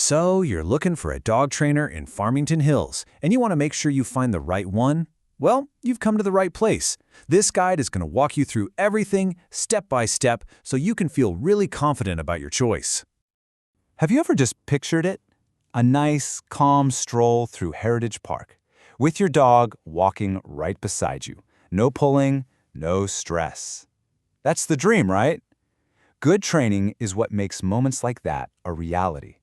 So, you're looking for a dog trainer in Farmington Hills, and you want to make sure you find the right one? Well, you've come to the right place. This guide is going to walk you through everything, step by step, so you can feel really confident about your choice. Have you ever just pictured it? A nice, calm stroll through Heritage Park, with your dog walking right beside you. No pulling, no stress. That's the dream, right? Good training is what makes moments like that a reality.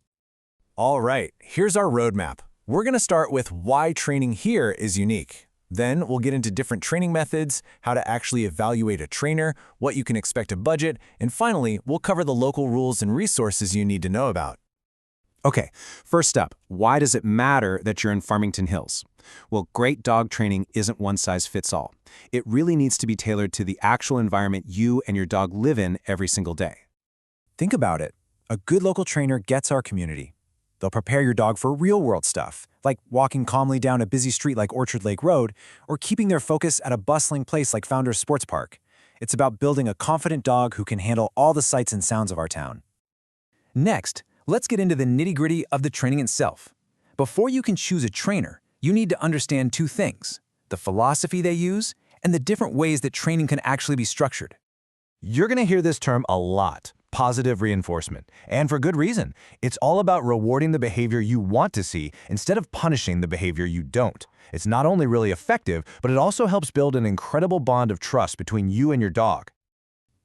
All right, here's our roadmap. We're going to start with why training here is unique. Then we'll get into different training methods, how to actually evaluate a trainer, what you can expect to budget, and finally, we'll cover the local rules and resources you need to know about. Okay, first up, why does it matter that you're in Farmington Hills? Well, great dog training isn't one size fits all. It really needs to be tailored to the actual environment you and your dog live in every single day. Think about it. A good local trainer gets our community. They'll prepare your dog for real-world stuff, like walking calmly down a busy street like Orchard Lake Road, or keeping their focus at a bustling place like Founders Sports Park. It's about building a confident dog who can handle all the sights and sounds of our town. Next, let's get into the nitty-gritty of the training itself. Before you can choose a trainer, you need to understand two things: the philosophy they use and the different ways that training can actually be structured. You're going to hear this term a lot. Positive reinforcement. And for good reason. It's all about rewarding the behavior you want to see instead of punishing the behavior you don't. It's not only really effective, but it also helps build an incredible bond of trust between you and your dog.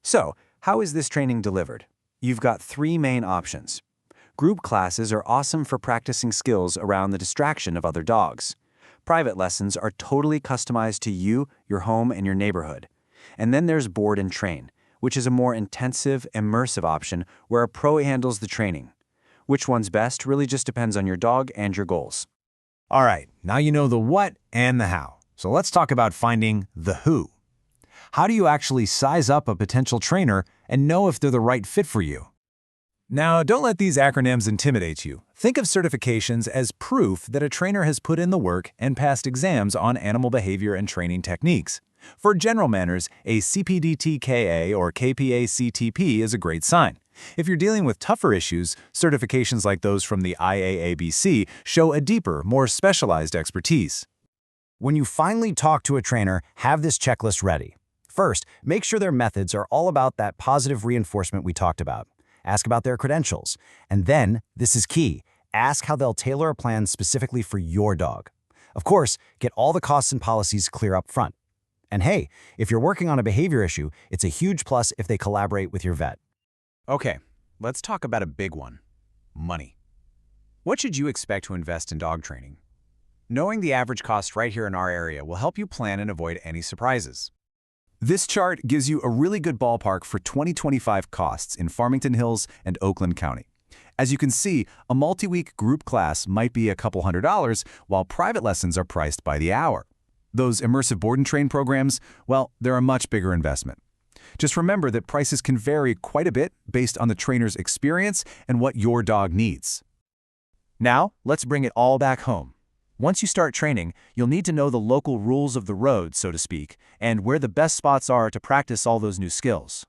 So, how is this training delivered? You've got three main options. Group classes are awesome for practicing skills around the distraction of other dogs. Private lessons are totally customized to you, your home, and your neighborhood. And then there's board and train, which is a more intensive, immersive option where a pro handles the training. Which one's best really just depends on your dog and your goals. All right, now you know the what and the how. So let's talk about finding the who. How do you actually size up a potential trainer and know if they're the right fit for you? Now, don't let these acronyms intimidate you. Think of certifications as proof that a trainer has put in the work and passed exams on animal behavior and training techniques. For general manners, a CPDT-KA or KPA-CTP is a great sign. If you're dealing with tougher issues, certifications like those from the IAABC show a deeper, more specialized expertise. When you finally talk to a trainer, have this checklist ready. First, make sure their methods are all about that positive reinforcement we talked about. Ask about their credentials. And then, this is key, ask how they'll tailor a plan specifically for your dog. Of course, get all the costs and policies clear up front. And hey, if you're working on a behavior issue, it's a huge plus if they collaborate with your vet. Okay, let's talk about a big one: money. What should you expect to invest in dog training? Knowing the average cost right here in our area will help you plan and avoid any surprises. This chart gives you a really good ballpark for 2025 costs in Farmington Hills and Oakland County. As you can see, a multi-week group class might be a couple $100s, while private lessons are priced by the hour. Those immersive board and train programs, well, they're a much bigger investment. Just remember that prices can vary quite a bit based on the trainer's experience and what your dog needs. Now, let's bring it all back home. Once you start training, you'll need to know the local rules of the road, so to speak, and where the best spots are to practice all those new skills.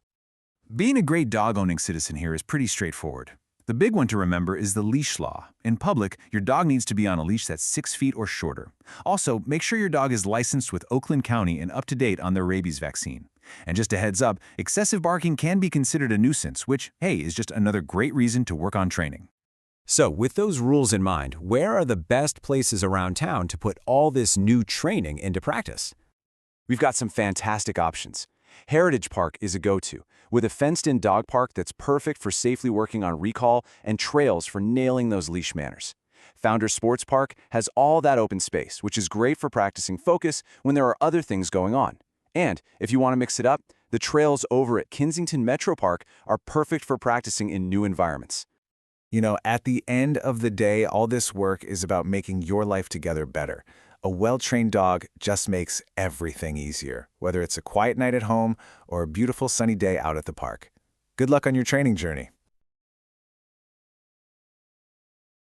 Being a great dog-owning citizen here is pretty straightforward. The big one to remember is the leash law. In public, your dog needs to be on a leash that's 6 feet or shorter. Also, make sure your dog is licensed with Oakland County and up to date on their rabies vaccine. And just a heads up, excessive barking can be considered a nuisance, which, hey, is just another great reason to work on training. So, with those rules in mind, where are the best places around town to put all this new training into practice? We've got some fantastic options. Heritage Park is a go-to, with a fenced-in dog park that's perfect for safely working on recall and trails for nailing those leash manners. Founders Sports Park has all that open space, which is great for practicing focus when there are other things going on. And if you want to mix it up, the trails over at Kensington Metro Park are perfect for practicing in new environments. You know, at the end of the day, all this work is about making your life together better. A well-trained dog just makes everything easier, whether it's a quiet night at home or a beautiful sunny day out at the park. Good luck on your training journey.